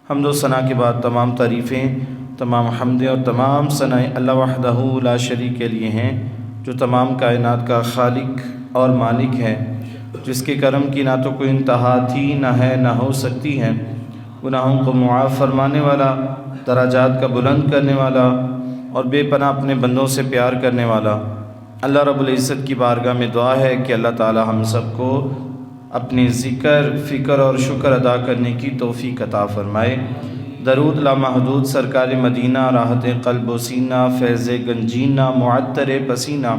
حمد و ثنا کے بعد تمام تعریفیں، تمام حمدیں اور تمام ثنائیں اللہ وحدہ لا شریک کے لیے ہیں، جو تمام کائنات کا خالق اور مالک ہے، جس کے کرم کی نہ تو کوئی انتہا تھی، نہ ہے، نہ ہو سکتی ہے۔ گناہوں کو معاف فرمانے والا، درجات کا بلند کرنے والا اور بے پناہ اپنے بندوں سے پیار کرنے والا اللہ رب العزت کی بارگاہ میں دعا ہے کہ اللہ تعالی ہم سب کو اپنے ذکر، فکر اور شکر ادا کرنے کی توفیق عطا فرمائے۔ درود لامحدود سرکار مدینہ، راحت قلب و سینہ، فیض گنجینہ، معطر پسینہ،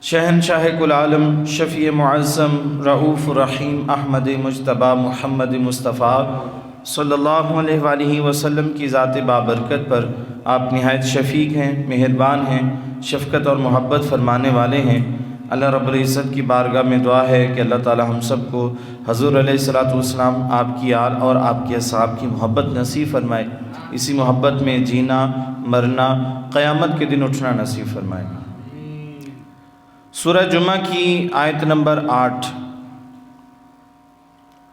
شہنشاہ کل عالم، شفیع معظم، رؤوف رحیم احمد مجتبیٰ محمد مصطفیٰ صلی اللہ علیہ وآلہ وسلم کی ذات بابرکت پر آپ نہایت شفیق ہیں، مہربان ہیں، شفقت اور محبت فرمانے والے ہیں۔ اللہ رب العزت کی بارگاہ میں دعا ہے کہ اللہ تعالی ہم سب کو حضور علیہ الصلوۃ والسلام، آپ کی آل اور آپ کے اصحاب کی محبت نصیب فرمائے، اسی محبت میں جینا، مرنا، قیامت کے دن اٹھنا نصیب فرمائے۔ سورہ جمعہ کی آیت نمبر 8،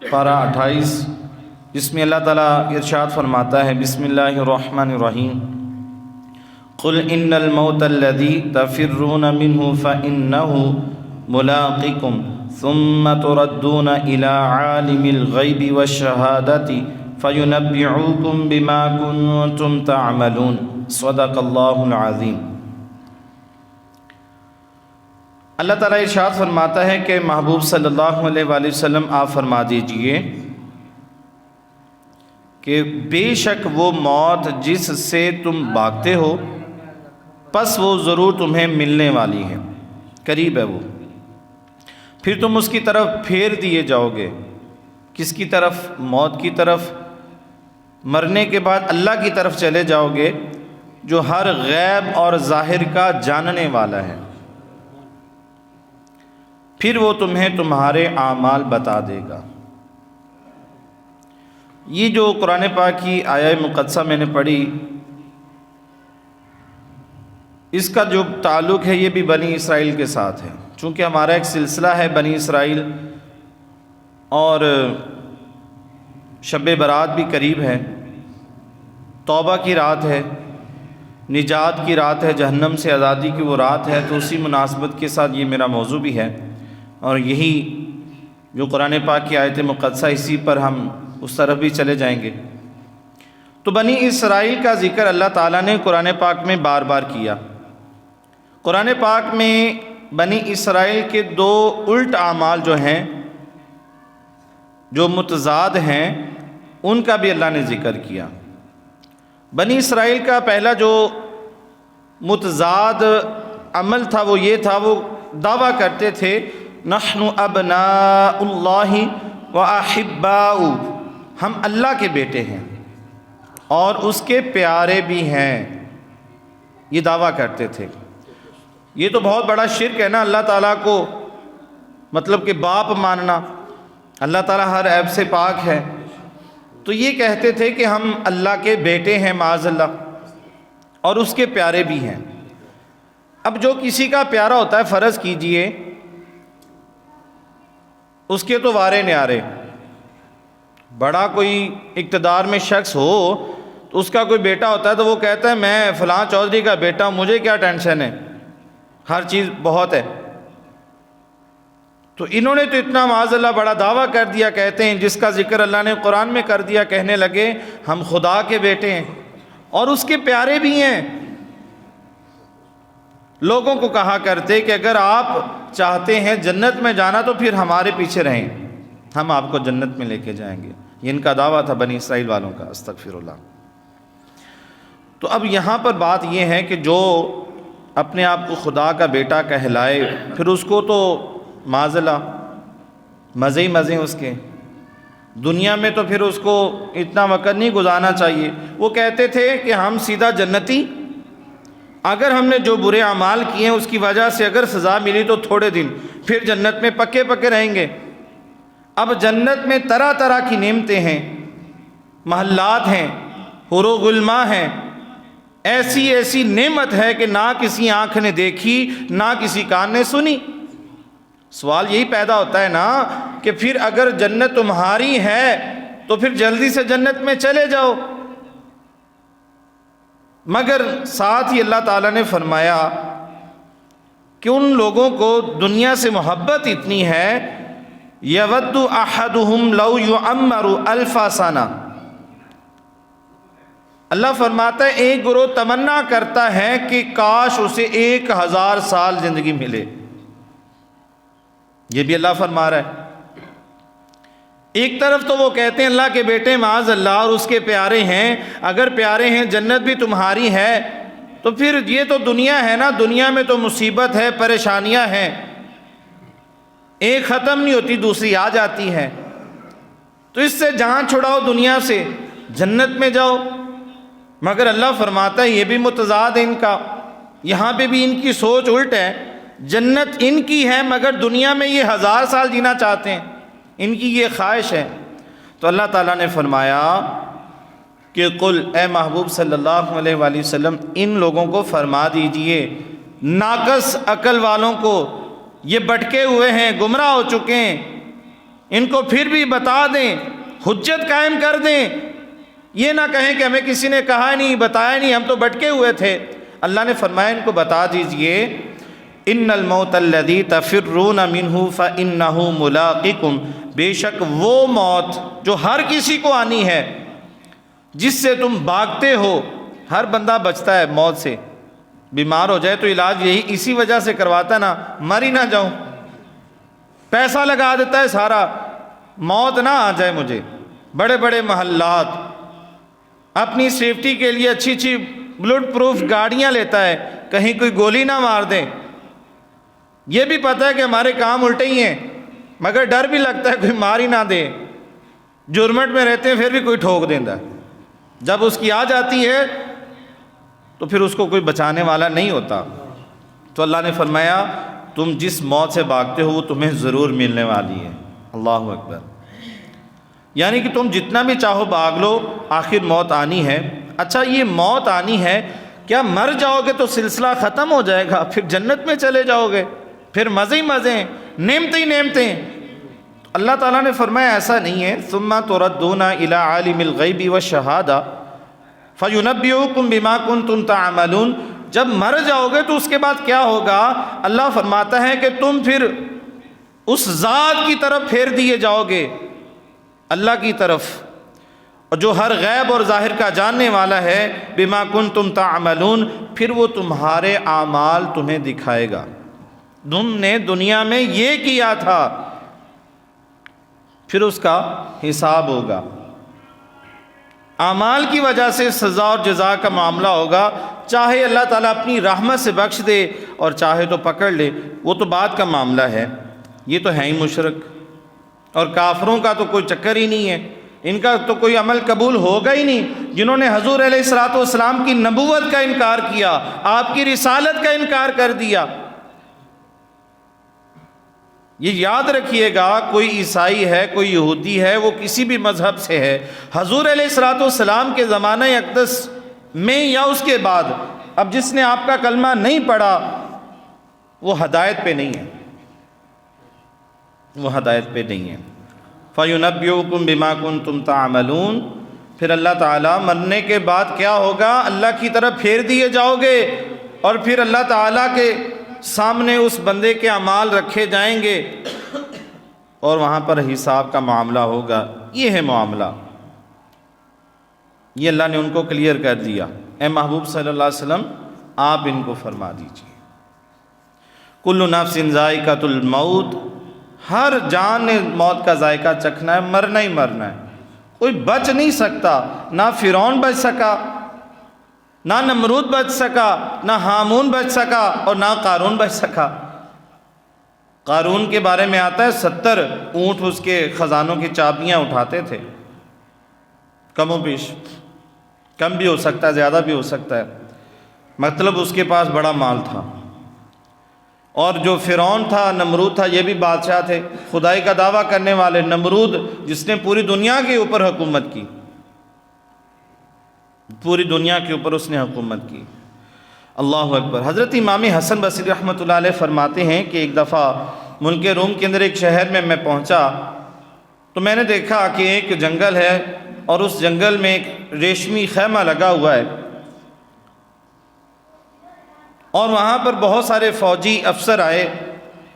پارہ 28، جس میں اللہ تعالیٰ ارشاد فرماتا ہے، بسم اللہ الرحمن الرحیم، قل ان الموت الذی تفرون منہ فإنہ ملاقکم ثم تردون الی عالم الغیب والشہادۃ فینبئکم بما کنتم تعملون، صدق اللہ العظیم۔ اللہ تعالیٰ ارشاد فرماتا ہے کہ محبوب صلی اللہ علیہ وآلہ وسلم آپ فرما دیجئے کہ بے شک وہ موت جس سے تم بھاگتے ہو، پس وہ ضرور تمہیں ملنے والی ہے، قریب ہے وہ، پھر تم اس کی طرف پھیر دیے جاؤ گے۔ کس کی طرف؟ موت کی طرف۔ مرنے کے بعد اللہ کی طرف چلے جاؤ گے، جو ہر غیب اور ظاہر کا جاننے والا ہے، پھر وہ تمہیں تمہارے اعمال بتا دے گا۔ یہ جو قرآن پاک کی آیہ مقدسہ میں نے پڑھی، اس کا جو تعلق ہے یہ بھی بنی اسرائیل کے ساتھ ہے، چونکہ ہمارا ایک سلسلہ ہے بنی اسرائیل، اور شب برات بھی قریب ہے، توبہ کی رات ہے، نجات کی رات ہے، جہنم سے آزادی کی وہ رات ہے، تو اسی مناسبت کے ساتھ یہ میرا موضوع بھی ہے، اور یہی جو قرآن پاک کی آیت مقدسہ، اسی پر ہم اس طرف بھی چلے جائیں گے۔ تو بنی اسرائیل کا ذکر اللہ تعالیٰ نے قرآن پاک میں بار بار کیا۔ قرآن پاک میں بنی اسرائیل کے دو الٹ اعمال جو ہیں، جو متضاد ہیں، ان کا بھی اللہ نے ذکر کیا۔ بنی اسرائیل کا پہلا جو متضاد عمل تھا وہ یہ تھا، وہ دعویٰ کرتے تھے نحن ابناء اللہ واحباؤہ، ہم اللہ کے بیٹے ہیں اور اس کے پیارے بھی ہیں، یہ دعویٰ کرتے تھے۔ یہ تو بہت بڑا شرک ہے نا، اللہ تعالیٰ کو مطلب کہ باپ ماننا۔ اللہ تعالیٰ ہر عیب سے پاک ہے، تو یہ کہتے تھے کہ ہم اللہ کے بیٹے ہیں معاذ اللہ، اور اس کے پیارے بھی ہیں۔ اب جو کسی کا پیارا ہوتا ہے، فرض کیجئے اس کے تو وارے نیارے، بڑا کوئی اقتدار میں شخص ہو تو اس کا کوئی بیٹا ہوتا ہے تو وہ کہتا ہے میں فلاں چودھری کا بیٹا ہوں، مجھے کیا ٹینشن ہے، ہر چیز بہت ہے۔ تو انہوں نے تو اتنا معاذ اللہ بڑا دعویٰ کر دیا، کہتے ہیں جس کا ذکر اللہ نے قرآن میں کر دیا، کہنے لگے ہم خدا کے بیٹے ہیں اور اس کے پیارے بھی ہیں۔ لوگوں کو کہا کرتے کہ اگر آپ چاہتے ہیں جنت میں جانا تو پھر ہمارے پیچھے رہیں، ہم آپ کو جنت میں لے کے جائیں گے۔ یہ ان کا دعویٰ تھا بنی اسرائیل والوں کا، استغفر اللہ۔ تو اب یہاں پر بات یہ ہے کہ جو اپنے آپ کو خدا کا بیٹا کہلائے، پھر اس کو تو معاذ اللہ مزے ہی مزے اس کے، دنیا میں تو پھر اس کو اتنا وقت نہیں گزارنا چاہیے۔ وہ کہتے تھے کہ ہم سیدھا جنتی، اگر ہم نے جو برے اعمال کیے ہیں اس کی وجہ سے اگر سزا ملی تو تھوڑے دن، پھر جنت میں پکے پکے رہیں گے۔ اب جنت میں طرح طرح کی نعمتیں ہیں، محلات ہیں، حور و غلماں ہیں، ایسی ایسی نعمت ہے کہ نہ کسی آنکھ نے دیکھی نہ کسی کان نے سنی۔ سوال یہی پیدا ہوتا ہے نا کہ پھر اگر جنت تمہاری ہے تو پھر جلدی سے جنت میں چلے جاؤ۔ مگر ساتھ ہی اللہ تعالیٰ نے فرمایا کہ ان لوگوں کو دنیا سے محبت اتنی ہے، یود احدہم لو یعمر الف سنہ، اللہ فرماتا ہے ایک گروہ تمنا کرتا ہے کہ کاش اسے 1000 سال زندگی ملے۔ یہ بھی اللہ فرما رہا ہے۔ ایک طرف تو وہ کہتے ہیں اللہ کے بیٹے معاذ اللہ اور اس کے پیارے ہیں، اگر پیارے ہیں جنت بھی تمہاری ہے تو پھر یہ تو دنیا ہے نا، دنیا میں تو مصیبت ہے، پریشانیاں ہیں، ایک ختم نہیں ہوتی دوسری آ جاتی ہے، تو اس سے جہاں چھڑاؤ دنیا سے، جنت میں جاؤ۔ مگر اللہ فرماتا ہے یہ بھی متضاد ہے ان کا، یہاں پہ بھی ان کی سوچ الٹ ہے، جنت ان کی ہے مگر دنیا میں یہ 1000 سال جینا چاہتے ہیں، ان کی یہ خواہش ہے۔ تو اللہ تعالیٰ نے فرمایا کہ قل، اے محبوب صلی اللہ علیہ وآلہ وسلم ان لوگوں کو فرما دیجئے، ناقص عقل والوں کو، یہ بھٹکے ہوئے ہیں، گمراہ ہو چکے ہیں، ان کو پھر بھی بتا دیں، حجت قائم کر دیں، یہ نہ کہیں کہ ہمیں کسی نے کہا نہیں، بتایا نہیں، ہم تو بھٹکے ہوئے تھے۔ اللہ نے فرمایا ان کو بتا دیجئے، ان الموت الذی تفرون منہ فانہ ملاقکم، بے شک وہ موت جو ہر کسی کو آنی ہے، جس سے تم بھاگتے ہو، ہر بندہ بچتا ہے موت سے، بیمار ہو جائے تو علاج یہی اسی وجہ سے کرواتا ہے نا، مر ہی نہ جاؤں، پیسہ لگا دیتا ہے سارا، موت نہ آ جائے مجھے۔ بڑے بڑے محلات اپنی سیفٹی کے لیے اچھی اچھی بلٹ پروف گاڑیاں لیتا ہے، کہیں کوئی گولی نہ مار دے، یہ بھی پتہ ہے کہ ہمارے کام الٹے ہی ہیں مگر ڈر بھی لگتا ہے کوئی مار ہی نہ دے، جرمٹ میں رہتے ہیں پھر بھی کوئی ٹھوک دیتا ہے، جب اس کی آ جاتی ہے تو پھر اس کو کوئی بچانے والا نہیں ہوتا۔ تو اللہ نے فرمایا تم جس موت سے بھاگتے ہو وہ تمہیں ضرور ملنے والی ہے۔ اللہ اکبر، یعنی کہ تم جتنا بھی چاہو بھاگ لو، آخر موت آنی ہے۔ اچھا یہ موت آنی ہے، کیا مر جاؤ گے تو سلسلہ ختم ہو جائے گا، پھر جنت میں چلے جاؤ گے، پھر مزے ہی مزے ہیں، نعمتیں ہی نعمتیں؟ اللہ تعالیٰ نے فرمایا ایسا نہیں ہے، ثم تردون الی عالم الغیب والشہادہ فینبئکم بما کنتم تعملون، جب مر جاؤ گے تو اس کے بعد کیا ہوگا؟ اللہ فرماتا ہے کہ تم پھر اس ذات کی طرف پھیر دیے جاؤ گے، اللہ کی طرف، اور جو ہر غیب اور ظاہر کا جاننے والا ہے، بما کنتم تعملون، پھر وہ تمہارے اعمال تمہیں دکھائے گا، تم نے دنیا میں یہ کیا تھا، پھر اس کا حساب ہوگا، اعمال کی وجہ سے سزا اور جزا کا معاملہ ہوگا، چاہے اللہ تعالیٰ اپنی رحمت سے بخش دے اور چاہے تو پکڑ لے، وہ تو بات کا معاملہ ہے، یہ تو ہے ہی مشرک، اور کافروں کا تو کوئی چکر ہی نہیں ہے، ان کا تو کوئی عمل قبول ہوگا ہی نہیں، جنہوں نے حضور علیہ الصلوۃ والسلام کی نبوت کا انکار کیا، آپ کی رسالت کا انکار کر دیا۔ یہ یاد رکھیے گا، کوئی عیسائی ہے، کوئی یہودی ہے، وہ کسی بھی مذہب سے ہے، حضور علیہ الصلوۃ والسلام کے زمانہ اقدس میں یا اس کے بعد اب جس نے آپ کا کلمہ نہیں پڑھا وہ ہدایت پہ نہیں ہے، وہ ہدایت پہ نہیں ہے۔ فَيُنَبِّئُكُم بِمَا كُنتُمْ تَعْمَلُونَ، پھر اللہ تعالیٰ مرنے کے بعد کیا ہوگا، اللہ کی طرف پھیر دیے جاؤ گے، اور پھر اللہ تعالیٰ کے سامنے اس بندے کے اعمال رکھے جائیں گے اور وہاں پر حساب کا معاملہ ہوگا۔ یہ ہے معاملہ، یہ اللہ نے ان کو کلیئر کر دیا۔ اے محبوب صلی اللہ علیہ وسلم آپ ان کو فرما دیجیے، کل نفس ذائقۃ الموت، ہر جان نے موت کا ذائقہ چکھنا ہے، مرنا ہی مرنا ہے، کوئی بچ نہیں سکتا، نہ فرعون بچ سکا، نہ نمرود بچ سکا، نہ ہامون بچ سکا، اور نہ قارون بچ سکا۔ قارون کے بارے میں آتا ہے 70 اونٹ اس کے خزانوں کی چابیاں اٹھاتے تھے، کم و بیش، کم بھی ہو سکتا ہے زیادہ بھی ہو سکتا ہے، مطلب اس کے پاس بڑا مال تھا۔ اور جو فرعون تھا، نمرود تھا، یہ بھی بادشاہ تھے، خدائی کا دعویٰ کرنے والے۔ نمرود جس نے پوری دنیا کے اوپر حکومت کی، پوری دنیا کے اوپر اس نے حکومت کی۔ اللہ اکبر۔ حضرت امام حسن بصری رحمۃ اللہ علیہ فرماتے ہیں کہ ایک دفعہ ملک روم کے اندر ایک شہر میں پہنچا تو میں نے دیکھا کہ ایک جنگل ہے اور اس جنگل میں ایک ریشمی خیمہ لگا ہوا ہے، اور وہاں پر بہت سارے فوجی افسر آئے،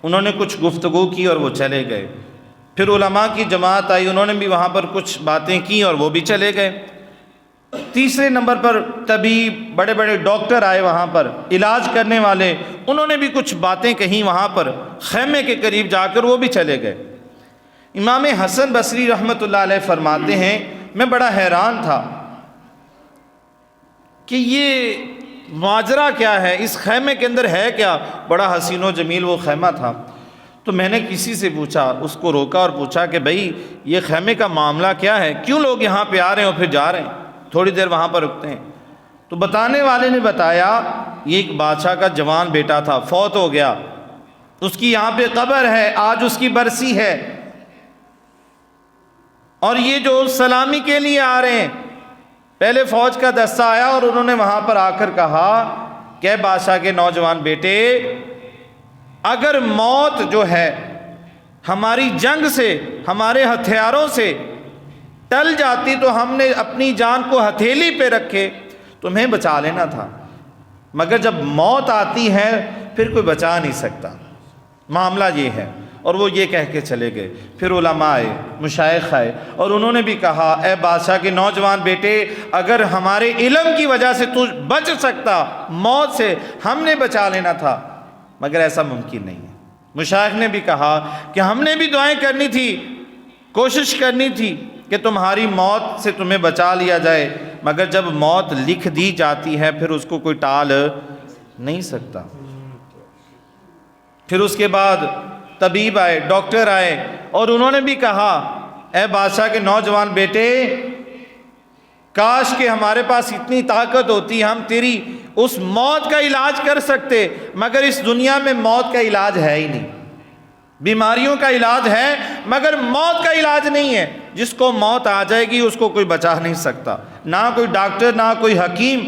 انہوں نے کچھ گفتگو کی اور وہ چلے گئے۔ پھر علماء کی جماعت آئی، انہوں نے بھی وہاں پر کچھ باتیں کی اور وہ بھی چلے گئے۔ تیسرے نمبر پر طبیب، بڑے بڑے ڈاکٹر آئے وہاں پر، علاج کرنے والے، انہوں نے بھی کچھ باتیں کہیں وہاں پر خیمے کے قریب جا کر وہ بھی چلے گئے۔ امام حسن بصری رحمۃ اللہ علیہ فرماتے ہیں میں بڑا حیران تھا کہ یہ ماجرا کیا ہے، اس خیمے کے اندر ہے کیا؟ بڑا حسین و جمیل وہ خیمہ تھا۔ تو میں نے کسی سے پوچھا، اس کو روکا اور پوچھا کہ بھئی یہ خیمے کا معاملہ کیا ہے، کیوں لوگ یہاں پہ آ رہے ہیں اور پھر جا رہے ہیں، تھوڑی دیر وہاں پر رکتے ہیں؟ تو بتانے والے نے بتایا یہ ایک بادشاہ کا جوان بیٹا تھا، فوت ہو گیا، اس کی یہاں پہ قبر ہے، آج اس کی برسی ہے، اور یہ جو سلامی کے لیے آ رہے ہیں، پہلے فوج کا دستہ آیا اور انہوں نے وہاں پر آ کر کہا کہ اے بادشاہ کے نوجوان بیٹے، اگر موت جو ہے ہماری جنگ سے، ہمارے ہتھیاروں سے ٹل جاتی تو ہم نے اپنی جان کو ہتھیلی پہ رکھے تمہیں بچا لینا تھا، مگر جب موت آتی ہے پھر کوئی بچا نہیں سکتا، معاملہ یہ ہے۔ اور وہ یہ کہہ کے چلے گئے۔ پھر علماء آئے، مشائخ آئے، اور انہوں نے بھی کہا اے بادشاہ کے نوجوان بیٹے، اگر ہمارے علم کی وجہ سے تو بچ سکتا، موت سے ہم نے بچا لینا تھا، مگر ایسا ممکن نہیں ہے۔ مشائخ نے بھی کہا کہ ہم نے بھی دعائیں کرنی تھی، کوشش کرنی تھی کہ تمہاری موت سے تمہیں بچا لیا جائے، مگر جب موت لکھ دی جاتی ہے پھر اس کو کوئی ٹال نہیں سکتا۔ پھر اس کے بعد طبیب آئے، ڈاکٹر آئے، اور انہوں نے بھی کہا اے بادشاہ کے نوجوان بیٹے، کاش کہ ہمارے پاس اتنی طاقت ہوتی، ہم تیری اس موت کا علاج کر سکتے، مگر اس دنیا میں موت کا علاج ہے ہی نہیں۔ بیماریوں کا علاج ہے مگر موت کا علاج نہیں ہے۔ جس کو موت آ جائے گی اس کو کوئی بچا نہیں سکتا، نہ کوئی ڈاکٹر، نہ کوئی حکیم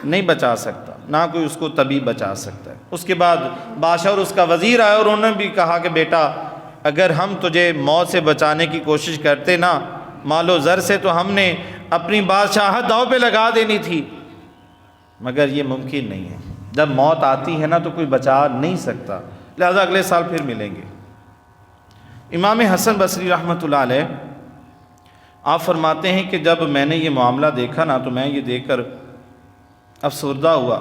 نہیں بچا سکتا، نہ کوئی اس کو طبیب بچا سکتا ہے۔ اس کے بعد بادشاہ اور اس کا وزیر آئے اور انہوں نے بھی کہا کہ بیٹا، اگر ہم تجھے موت سے بچانے کی کوشش کرتے نا مال و زر سے، تو ہم نے اپنی بادشاہت داؤ پہ لگا دینی تھی، مگر یہ ممکن نہیں ہے۔ جب موت آتی ہے نا تو کوئی بچا نہیں سکتا، لہذا اگلے سال پھر ملیں گے۔ امام حسن بصری رحمۃ اللہ علیہ آپ فرماتے ہیں کہ جب میں نے یہ معاملہ دیکھا نا تو میں یہ دیکھ کر افسردہ ہوا،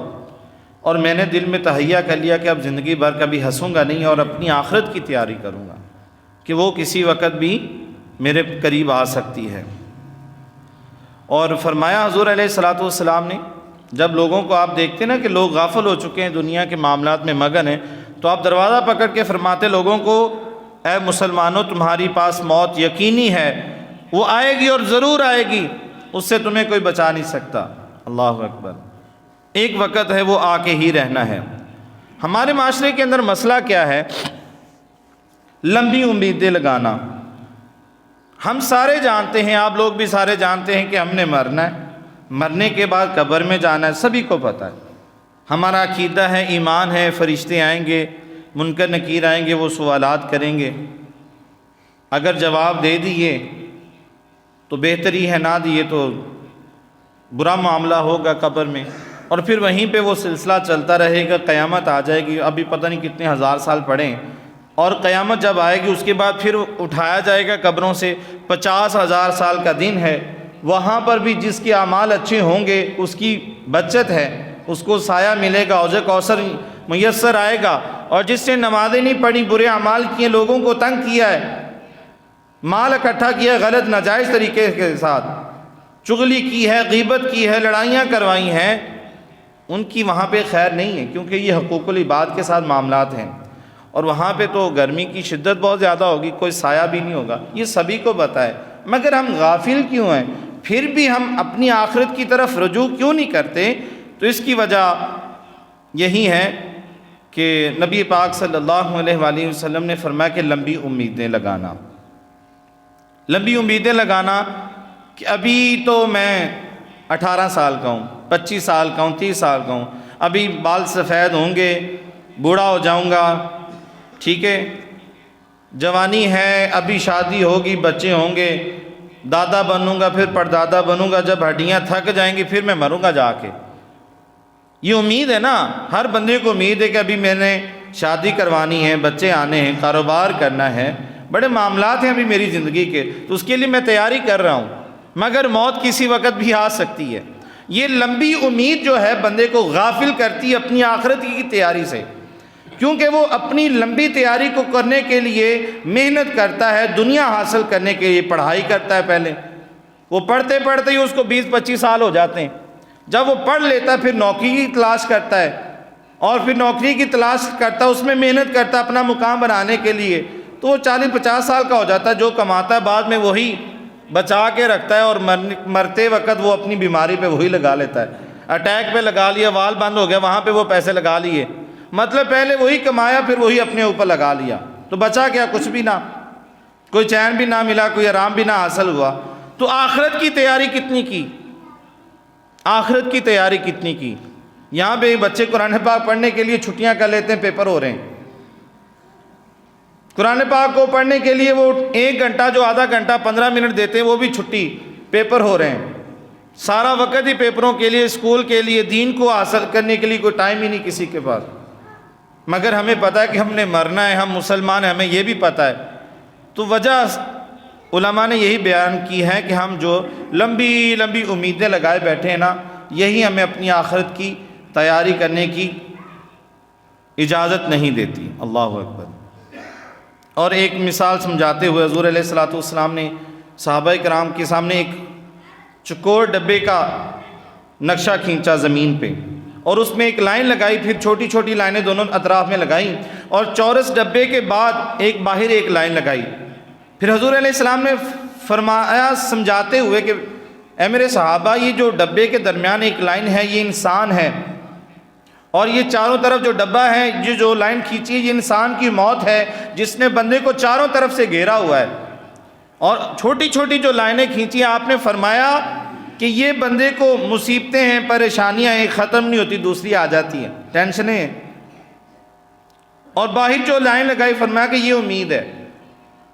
اور میں نے دل میں تہیہ کر لیا کہ اب زندگی بھر کبھی ہنسوں گا نہیں، اور اپنی آخرت کی تیاری کروں گا کہ وہ کسی وقت بھی میرے قریب آ سکتی ہے۔ اور فرمایا حضور علیہ الصلوۃ والسلام نے، جب لوگوں کو آپ دیکھتے نا کہ لوگ غافل ہو چکے ہیں، دنیا کے معاملات میں مگن ہیں، تو آپ دروازہ پکڑ کے فرماتے لوگوں کو اے مسلمانوں، تمہاری پاس موت یقینی ہے، وہ آئے گی اور ضرور آئے گی، اس سے تمہیں کوئی بچا نہیں سکتا۔ اللہ اکبر۔ ایک وقت ہے وہ آ کے ہی رہنا ہے۔ ہمارے معاشرے کے اندر مسئلہ کیا ہے؟ لمبی امیدیں لگانا۔ ہم سارے جانتے ہیں، آپ لوگ بھی سارے جانتے ہیں کہ ہم نے مرنا ہے، مرنے کے بعد قبر میں جانا ہے، سبھی کو پتہ ہے۔ ہمارا عقیدہ ہے، ایمان ہے، فرشتے آئیں گے، منکر نکیر آئیں گے، وہ سوالات کریں گے، اگر جواب دے دیے تو بہتری ہے، نہ دیے تو برا معاملہ ہوگا قبر میں، اور پھر وہیں پہ وہ سلسلہ چلتا رہے گا، قیامت آ جائے گی۔ ابھی پتہ نہیں کتنے ہزار سال پڑے ہیں، اور قیامت جب آئے گی اس کے بعد پھر اٹھایا جائے گا قبروں سے، 50,000 سال کا دن ہے، وہاں پر بھی جس کے اعمال اچھے ہوں گے اس کی بچت ہے، اس کو سایہ ملے گا، حوض کوثر میسر آئے گا، اور جس نے نمازیں نہیں پڑھی، برے اعمال کیے، لوگوں کو تنگ کیا ہے، مال اکٹھا کیا ہے غلط ناجائز طریقے کے ساتھ، چغلی کی ہے، غیبت کی ہے، لڑائیاں کروائی ہیں، ان کی وہاں پہ خیر نہیں ہے، کیونکہ یہ حقوق العباد کے ساتھ معاملات ہیں، اور وہاں پہ تو گرمی کی شدت بہت زیادہ ہوگی، کوئی سایہ بھی نہیں ہوگا، یہ سبھی کو پتہ ہے، مگر ہم غافل کیوں ہیں؟ پھر بھی ہم اپنی آخرت کی طرف رجوع کیوں نہیں کرتے؟ تو اس کی وجہ یہی ہے کہ نبی پاک صلی اللہ علیہ وآلہ وسلم نے فرمایا کہ لمبی امیدیں لگانا، لمبی امیدیں لگانا، کہ ابھی تو میں 18 سال کا ہوں، 25 سال کا ہوں، 30 سال کا ہوں، ابھی بال سفید ہوں گے، بوڑھا ہو جاؤں گا، ٹھیک ہے، جوانی ہے، ابھی شادی ہوگی، بچے ہوں گے، دادا بنوں گا، پھر پردادا بنوں گا، جب ہڈیاں تھک جائیں گی پھر میں مروں گا جا کے. یہ امید ہے نا، ہر بندے کو امید ہے کہ ابھی میں نے شادی کروانی ہے، بچے آنے ہیں، کاروبار کرنا ہے، بڑے معاملات ہیں ابھی میری زندگی کے، تو اس کے لیے میں تیاری کر رہا ہوں، مگر موت کسی وقت بھی آ سکتی ہے. یہ لمبی امید جو ہے بندے کو غافل کرتی ہے اپنی آخرت کی تیاری سے، کیونکہ وہ اپنی لمبی تیاری کو کرنے کے لیے محنت کرتا ہے، دنیا حاصل کرنے کے لیے پڑھائی کرتا ہے. پہلے وہ پڑھتے پڑھتے ہی اس کو 20-25 سال ہو جاتے ہیں. جب وہ پڑھ لیتا ہے پھر نوکری کی تلاش کرتا ہے، اور پھر نوکری کی تلاش کرتا ہے، اس میں محنت کرتا ہے اپنا مقام بنانے کے لیے، تو وہ 40-50 سال کا ہو جاتا ہے. جو کماتا ہے بعد میں وہی بچا کے رکھتا ہے، اور مرتے وقت وہ اپنی بیماری پہ وہی لگا لیتا ہے. اٹیک پہ لگا لیا، وال بند ہو گیا، وہاں پہ وہ پیسے لگا لیے، مطلب پہلے وہی کمایا پھر وہی اپنے اوپر لگا لیا، تو بچا کیا؟ کچھ بھی نہ، کوئی چین بھی نہ ملا، کوئی آرام بھی نہ حاصل ہوا. تو آخرت کی تیاری کتنی کی، آخرت کی تیاری کتنی کی. یہاں پہ بچے قرآن پاک پڑھنے کے لیے چھٹیاں کر لیتے ہیں، پیپر ہو رہے ہیں. قرآن پاک کو پڑھنے کے لیے وہ 1 گھنٹہ جو آدھا گھنٹہ 15 منٹ دیتے ہیں وہ بھی چھٹی، پیپر ہو رہے ہیں. سارا وقت ہی پیپروں کے لیے، اسکول کے لیے، دین کو حاصل کرنے کے لیے کوئی ٹائم ہی نہیں کسی کے پاس. مگر ہمیں پتہ ہے کہ ہم نے مرنا ہے، ہم مسلمان ہیں، ہمیں یہ بھی پتہ ہے. تو وجہ علماء نے یہی بیان کی ہے کہ ہم جو لمبی لمبی امیدیں لگائے بیٹھے ہیں نا، یہی ہمیں اپنی آخرت کی تیاری کرنے کی اجازت نہیں دیتی. اللہ اکبر. اور ایک مثال سمجھاتے ہوئے حضور علیہ الصلوۃ والسلام نے صحابہ کرام کے سامنے ایک چکور ڈبے کا نقشہ کھینچا زمین پہ، اور اس میں ایک لائن لگائی، پھر چھوٹی چھوٹی لائنیں دونوں اطراف میں لگائیں، اور چورس ڈبے کے بعد ایک باہر ایک لائن لگائی. پھر حضور علیہ السلام نے فرمایا سمجھاتے ہوئے کہ اے میرے صحابہ، یہ جو ڈبے کے درمیان ایک لائن ہے یہ انسان ہے، اور یہ چاروں طرف جو ڈبہ ہے، یہ جو لائن کھینچی ہے، یہ انسان کی موت ہے جس نے بندے کو چاروں طرف سے گھیرا ہوا ہے. اور چھوٹی چھوٹی جو لائنیں کھینچی ہیں، آپ نے فرمایا کہ یہ بندے کو مصیبتیں ہیں، پریشانیاں ہیں، ختم نہیں ہوتی، دوسری آ جاتی ہیں، ٹینشنیں ہیں. اور باہر جو لائن لگائی، فرمایا کہ یہ امید ہے.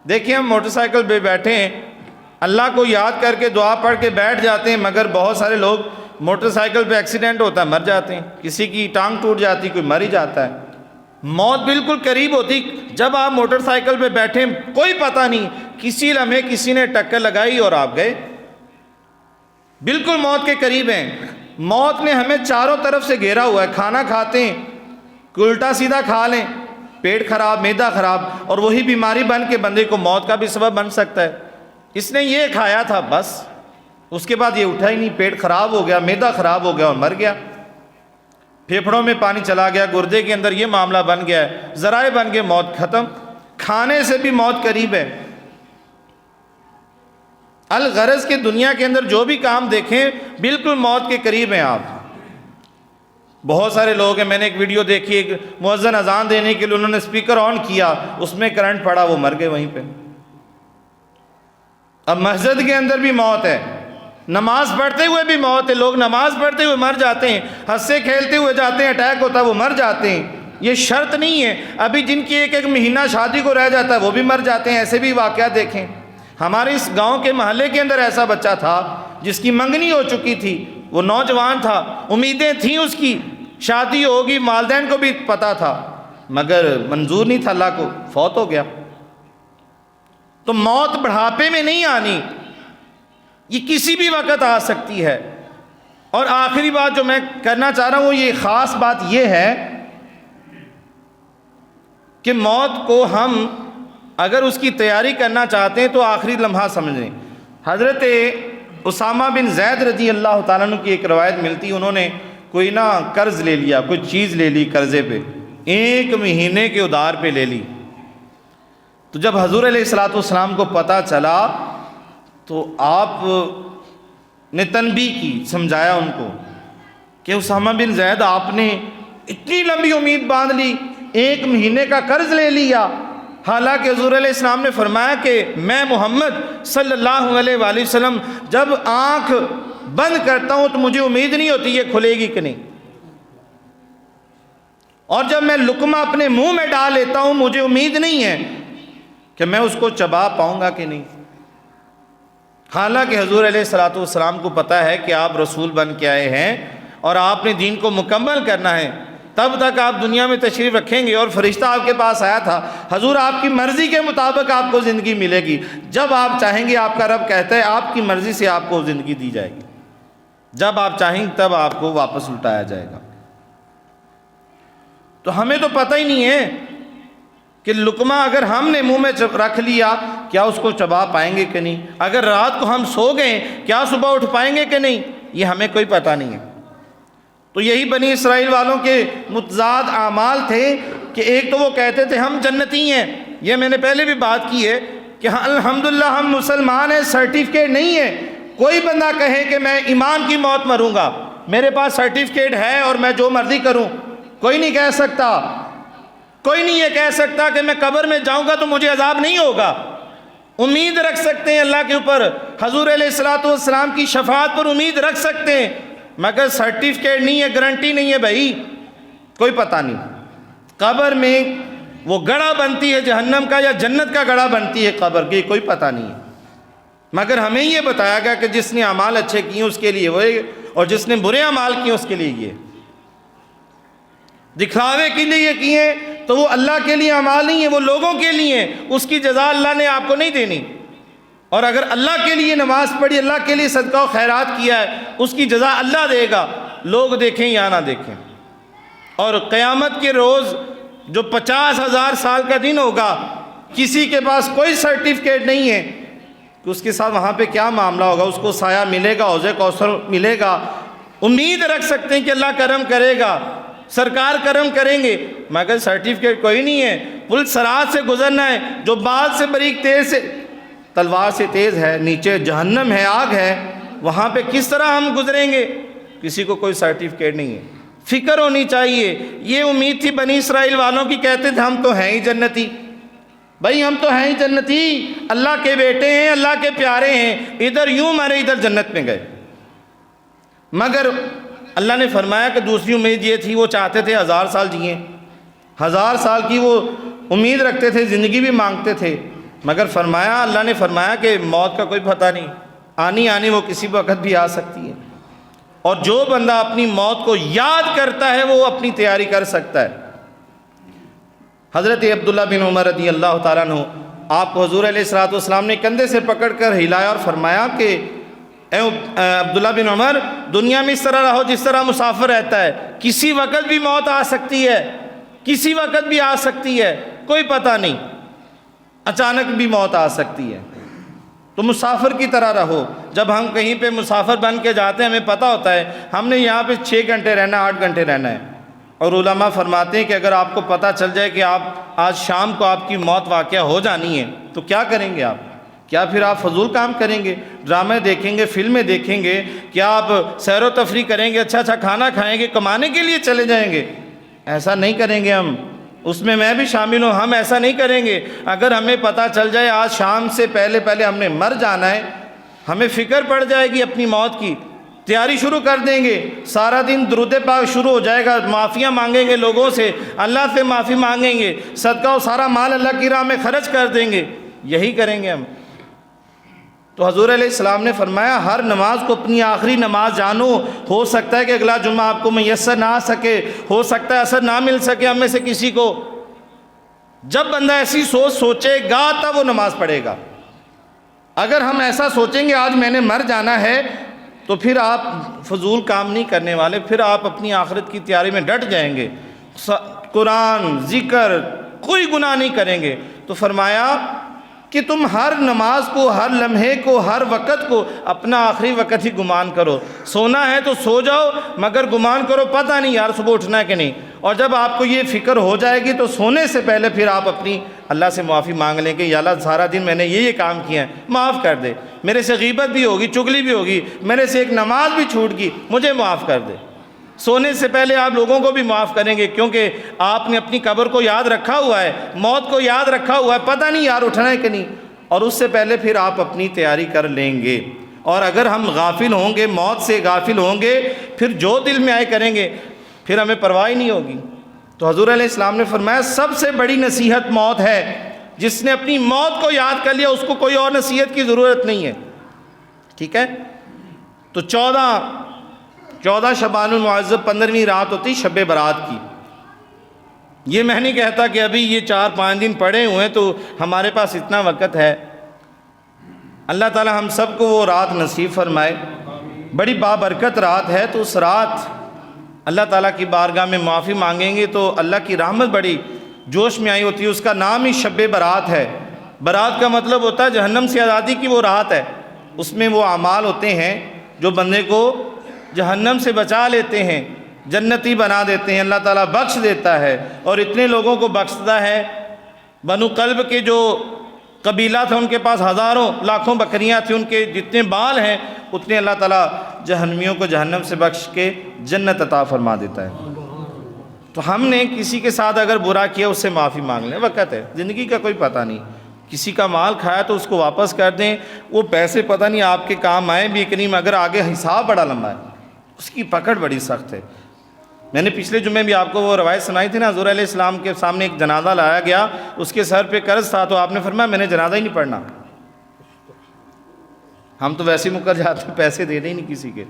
دیکھیں ہم موٹر سائیکل پہ بیٹھے ہیں، اللہ کو یاد کر کے دعا پڑھ کے بیٹھ جاتے ہیں، مگر بہت سارے لوگ موٹر سائیکل پہ ایکسیڈنٹ ہوتا ہے مر جاتے ہیں، کسی کی ٹانگ ٹوٹ جاتی، کوئی مر ہی جاتا ہے. موت بالکل قریب ہوتی. جب آپ موٹر سائیکل پہ بیٹھے، کوئی پتہ نہیں، کسی لمحے کسی نے ٹکر لگائی اور آپ گئے، بالکل موت کے قریب ہیں. موت نے ہمیں چاروں طرف سے گھیرا ہوا ہے. کھانا کھاتے ہیں، کوئی الٹا سیدھا کھا لیں، پیٹ خراب، معدہ خراب، اور وہی بیماری بن کے بندے کو موت کا بھی سبب بن سکتا ہے. اس نے یہ کھایا تھا بس، اس کے بعد یہ اٹھا ہی نہیں، پیٹ خراب ہو گیا، معدہ خراب ہو گیا اور مر گیا. پھیپھڑوں میں پانی چلا گیا، گردے کے اندر یہ معاملہ بن گیا ہے، ذرائع بن گئے، موت ختم. کھانے سے بھی موت قریب ہے. الغرض کے دنیا کے اندر جو بھی کام دیکھیں بالکل موت کے قریب ہیں آپ. بہت سارے لوگ ہیں، میں نے ایک ویڈیو دیکھی، ایک مؤذن اذان دینے کے لیے انہوں نے اسپیکر آن کیا، اس میں کرنٹ پڑا، وہ مر گئے وہیں پہ. اب مسجد کے اندر بھی موت ہے، نماز پڑھتے ہوئے بھی موت ہے. لوگ نماز پڑھتے ہوئے مر جاتے ہیں، ہنستے کھیلتے ہوئے جاتے ہیں، اٹیک ہوتا ہے وہ مر جاتے ہیں. یہ شرط نہیں ہے. ابھی جن کی ایک مہینہ شادی کو رہ جاتا ہے وہ بھی مر جاتے ہیں. ایسے بھی واقعات دیکھیں. ہمارے اس گاؤں کے محلے کے اندر ایسا بچہ تھا جس کی منگنی ہو چکی تھی، وہ نوجوان تھا، امیدیں تھیں اس کی شادی ہوگی، والدین کو بھی پتا تھا، مگر منظور نہیں تھا اللہ کو، فوت ہو گیا. تو موت بڑھاپے میں نہیں آنی، یہ کسی بھی وقت آ سکتی ہے. اور آخری بات جو میں کرنا چاہ رہا ہوں وہ یہ خاص بات یہ ہے کہ موت کو ہم اگر اس کی تیاری کرنا چاہتے ہیں تو آخری لمحہ سمجھیں. حضرت اسامہ بن زید رضی اللہ تعالیٰ عنہ کی ایک روایت ملتی، انہوں نے کوئی قرض لے لیا، کوئی چیز لے لی قرضے پہ، 1 مہینے کے ادھار پہ لے لی. تو جب حضور علیہ الصلوۃ والسلام کو پتہ چلا تو آپ نے تنبیہ کی، سمجھایا ان کو کہ اسامہ بن زید آپ نے اتنی لمبی امید باندھ لی، 1 مہینے کا قرض لے لیا. حالانکہ حضور علیہ السلام نے فرمایا کہ میں محمد صلی اللہ علیہ وآلہ وسلم جب آنکھ بند کرتا ہوں تو مجھے امید نہیں ہوتی یہ کھلے گی کہ نہیں، اور جب میں لقمہ اپنے منہ میں ڈال لیتا ہوں مجھے امید نہیں ہے کہ میں اس کو چبا پاؤں گا کہ نہیں۔ حالانکہ حضور علیہ الصلوۃ والسلام کو پتہ ہے کہ آپ رسول بن کے آئے ہیں اور آپ نے دین کو مکمل کرنا ہے، تب تک آپ دنیا میں تشریف رکھیں گے، اور فرشتہ آپ کے پاس آیا تھا، حضور آپ کی مرضی کے مطابق آپ کو زندگی ملے گی، جب آپ چاہیں گے، آپ کا رب کہتا ہے آپ کی مرضی سے آپ کو زندگی دی جائے گی، جب آپ چاہیں تب آپ کو واپس لوٹایا جائے گا۔ تو ہمیں تو پتہ ہی نہیں ہے کہ لقمہ اگر ہم نے منہ میں رکھ لیا کیا اس کو چبا پائیں گے کہ نہیں، اگر رات کو ہم سو گئے کیا صبح اٹھ پائیں گے کہ نہیں، یہ ہمیں کوئی پتہ نہیں ہے۔ تو یہی بنی اسرائیل والوں کے متضاد اعمال تھے کہ ایک تو وہ کہتے تھے ہم جنتی ہیں، یہ میں نے پہلے بھی بات کی ہے کہ الحمدللہ ہم مسلمان ہیں، سرٹیفکیٹ نہیں ہے۔ کوئی بندہ کہے کہ میں ایمان کی موت مروں گا، میرے پاس سرٹیفکیٹ ہے اور میں جو مرضی کروں، کوئی نہیں کہہ سکتا، کوئی نہیں یہ کہہ سکتا کہ میں قبر میں جاؤں گا تو مجھے عذاب نہیں ہوگا۔ امید رکھ سکتے ہیں اللہ کے اوپر، حضور علیہ الصلوۃ والسلام کی شفاعت پر امید رکھ سکتے ہیں، مگر سرٹیفکیٹ نہیں ہے، گارنٹی نہیں ہے بھائی، کوئی پتہ نہیں قبر میں وہ گڑھا بنتی ہے جہنم کا یا جنت کا گڑھا بنتی ہے قبر کی، کوئی پتہ نہیں ہے۔ مگر ہمیں یہ بتایا گیا کہ جس نے اعمال اچھے کیے اس کے لیے وہ، اور جس نے برے اعمال کیے اس کے لیے یہ۔ دکھلاوے کے لیے یہ کیے تو وہ اللہ کے لیے اعمال نہیں ہے، وہ لوگوں کے لیے، اس کی جزا اللہ نے آپ کو نہیں دینی۔ اور اگر اللہ کے لیے نماز پڑھی، اللہ کے لیے صدقہ و خیرات کیا ہے، اس کی جزا اللہ دے گا، لوگ دیکھیں یا نہ دیکھیں۔ اور قیامت کے روز جو 50,000 سال کا دن ہوگا، کسی کے پاس کوئی سرٹیفکیٹ نہیں ہے کہ اس کے ساتھ وہاں پہ کیا معاملہ ہوگا، اس کو سایہ ملے گا، حوض کوثر ملے گا، امید رکھ سکتے ہیں کہ اللہ کرم کرے گا، سرکار کرم کریں گے، مگر سرٹیفکیٹ کوئی نہیں ہے۔ پل صراط سے گزرنا ہے، جو بال سے باریک تیز سے تلوار سے تیز ہے، نیچے جہنم ہے، آگ ہے، وہاں پہ کس طرح ہم گزریں گے؟ کسی کو کوئی سرٹیفکیٹ نہیں ہے۔ فکر ہونی چاہیے، یہ امید تھی بنی اسرائیل والوں کی، کہتے تھے ہم تو ہیں ہی جنتی، بھائی ہم تو ہیں ہی جنتی، اللہ کے بیٹے ہیں، اللہ کے پیارے ہیں، ادھر یوں مرے ادھر جنت میں گئے۔ مگر اللہ نے فرمایا کہ دوسری امید یہ تھی، وہ چاہتے تھے 1000 سال جئیں، 1000 سال کی وہ امید رکھتے تھے، زندگی بھی مانگتے تھے، مگر فرمایا، اللہ نے فرمایا کہ موت کا کوئی پتہ نہیں، آنی وہ کسی وقت بھی آ سکتی ہے، اور جو بندہ اپنی موت کو یاد کرتا ہے وہ اپنی تیاری کر سکتا ہے۔ حضرت عبداللہ بن عمر رضی اللہ تعالیٰ عنہ، آپ کو حضور علیہ الصلوۃ والسلام نے کندھے سے پکڑ کر ہلایا اور فرمایا کہ اے عبداللہ بن عمر، دنیا میں اس طرح رہو جس طرح مسافر رہتا ہے، کسی وقت بھی موت آ سکتی ہے، کسی وقت بھی آ سکتی ہے، کوئی پتہ نہیں، اچانک بھی موت آ سکتی ہے، تو مسافر کی طرح رہو۔ جب ہم کہیں پہ مسافر بن کے جاتے ہیں ہمیں پتہ ہوتا ہے ہم نے یہاں پہ 6 گھنٹے رہنا ہے، 8 گھنٹے رہنا ہے، اور علماء فرماتے ہیں کہ اگر آپ کو پتہ چل جائے کہ آپ آج شام کو آپ کی موت واقعہ ہو جانی ہے تو کیا کریں گے آپ؟ کیا پھر آپ فضول کام کریں گے، ڈرامے دیکھیں گے، فلمیں دیکھیں گے، کیا آپ سیر و تفریح کریں گے، اچھا کھانا کھائیں گے، کمانے کے لیے چلے جائیں گے؟ ایسا نہیں کریں گے ہم، اس میں بھی شامل ہوں، ہم ایسا نہیں کریں گے۔ اگر ہمیں پتہ چل جائے آج شام سے پہلے ہم نے مر جانا ہے، ہمیں فکر پڑ جائے گی اپنی موت کی، تیاری شروع کر دیں گے، سارا دن درود پاک شروع ہو جائے گا، معافیاں مانگیں گے لوگوں سے، اللہ سے معافی مانگیں گے، صدقہ و سارا مال اللہ کی راہ میں خرچ کر دیں گے، یہی کریں گے ہم۔ تو حضور علیہ السلام نے فرمایا ہر نماز کو اپنی آخری نماز جانو، ہو سکتا ہے کہ اگلا جمعہ آپ کو میسر نہ آ سکے، ہو سکتا ہے اثر نہ مل سکے ہم میں سے کسی کو۔ جب بندہ ایسی سوچے گا تب وہ نماز پڑھے گا۔ اگر ہم ایسا سوچیں گے آج میں نے مر جانا ہے تو پھر آپ فضول کام نہیں کرنے والے، پھر آپ اپنی آخرت کی تیاری میں ڈٹ جائیں گے، قرآن ذکر کوئی گناہ نہیں کریں گے۔ تو فرمایا کہ تم ہر نماز کو، ہر لمحے کو، ہر وقت کو اپنا آخری وقت ہی گمان کرو، سونا ہے تو سو جاؤ مگر گمان کرو پتہ نہیں یار صبح اٹھنا ہے کہ نہیں، اور جب آپ کو یہ فکر ہو جائے گی تو سونے سے پہلے پھر آپ اپنی اللہ سے معافی مانگ لیں کہ یا اللہ سارا دن میں نے یہ کام کیا ہے، معاف کر دے، میرے سے غیبت بھی ہوگی، چگلی بھی ہوگی، میرے سے ایک نماز بھی چھوٹ گئی، مجھے معاف کر دے۔ سونے سے پہلے آپ لوگوں کو بھی معاف کریں گے، کیونکہ آپ نے اپنی قبر کو یاد رکھا ہوا ہے، موت کو یاد رکھا ہوا ہے، پتہ نہیں یار اٹھنا ہے کہ نہیں، اور اس سے پہلے پھر آپ اپنی تیاری کر لیں گے۔ اور اگر ہم غافل ہوں گے، موت سے غافل ہوں گے، پھر جو دل میں آئے کریں گے، پھر ہمیں پرواہ نہیں ہوگی۔ تو حضور علیہ السلام نے فرمایا سب سے بڑی نصیحت موت ہے، جس نے اپنی موت کو یاد کر لیا اس کو کوئی اور نصیحت کی ضرورت نہیں ہے. ٹھیک ہے. تو 14 شعبان المعظم 15ویں رات ہوتی شب برات کی. یہ میں نہیں کہتا کہ ابھی یہ 4-5 دن پڑے ہوئے ہیں تو ہمارے پاس اتنا وقت ہے. اللہ تعالی ہم سب کو وہ رات نصیب فرمائے. بڑی بابرکت رات ہے. تو اس رات اللہ تعالیٰ کی بارگاہ میں معافی مانگیں گے تو اللہ کی رحمت بڑی جوش میں آئی ہوتی ہے. اس کا نام ہی شب برات ہے. برات کا مطلب ہوتا ہے جہنم سے آزادی کی وہ رات ہے. اس میں وہ اعمال ہوتے ہیں جو بندے کو جہنم سے بچا لیتے ہیں, جنتی بنا دیتے ہیں. اللہ تعالیٰ بخش دیتا ہے, اور اتنے لوگوں کو بخشتا ہے. بنو قلب کے جو قبیلہ تھا ان کے پاس ہزاروں لاکھوں بکریاں تھیں, ان کے جتنے بال ہیں اتنے اللہ تعالیٰ جہنمیوں کو جہنم سے بخش کے جنت عطا فرما دیتا ہے. تو ہم نے کسی کے ساتھ اگر برا کیا اس سے معافی مانگ لیں. وقت ہے, زندگی کا کوئی پتہ نہیں. کسی کا مال کھایا تو اس کو واپس کر دیں. وہ پیسے پتہ نہیں آپ کے کام آئے بھی کہ نہیں, مگر آگے حساب بڑا لمبا ہے, اس کی پکڑ بڑی سخت ہے. میں نے پچھلے جمعے بھی آپ کو وہ روایت سنائی تھی نا, حضور علیہ السلام کے سامنے ایک جنازہ لایا گیا, اس کے سر پہ قرض تھا تو آپ نے فرمایا میں نے جنازہ ہی نہیں پڑھنا. ہم تو ویسے ہی مکر جاتے ہیں, پیسے دینے ہی نہیں کسی کے.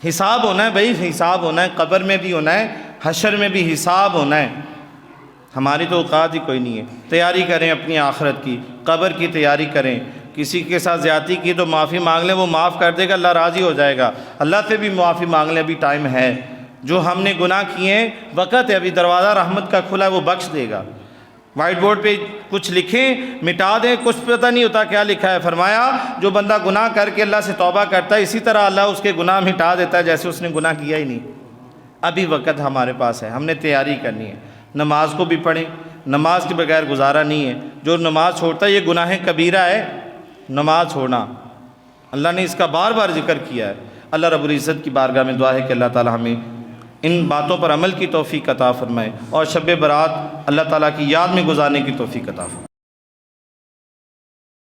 حساب ہونا ہے بھائی, حساب ہونا ہے. قبر میں بھی ہونا ہے, حشر میں بھی حساب ہونا ہے. ہماری تو اوقات ہی کوئی نہیں ہے. تیاری کریں اپنی آخرت کی, قبر کی تیاری کریں. کسی کے ساتھ زیادتی کی تو معافی مانگ لیں, وہ معاف کر دے گا, اللہ راضی ہو جائے گا. اللہ سے بھی معافی مانگ لیں, ابھی ٹائم ہے. جو ہم نے گناہ کیے ہیں وقت ہے, ابھی دروازہ رحمت کا کھلا ہے, وہ بخش دے گا. وائٹ بورڈ پہ کچھ لکھیں مٹا دیں, کچھ پتہ نہیں ہوتا کیا لکھا ہے. فرمایا جو بندہ گناہ کر کے اللہ سے توبہ کرتا ہے اسی طرح اللہ اس کے گناہ مٹا دیتا ہے جیسے اس نے گناہ کیا ہی نہیں. ابھی وقت ہمارے پاس ہے, ہم نے تیاری کرنی ہے. نماز کو بھی پڑھیں, نماز کے بغیر گزارا نہیں ہے. جو نماز چھوڑتا ہے یہ گناہ کبیرہ ہے, نماز چھوڑنا. اللہ نے اس کا بار بار ذکر کیا ہے. اللہ رب العزت کی بارگاہ میں دعا ہے کہ اللہ تعالی ہمیں ان باتوں پر عمل کی توفیق عطا فرمائے, اور شب برات اللہ تعالیٰ کی یاد میں گزارنے کی توفیق عطا فرمائے.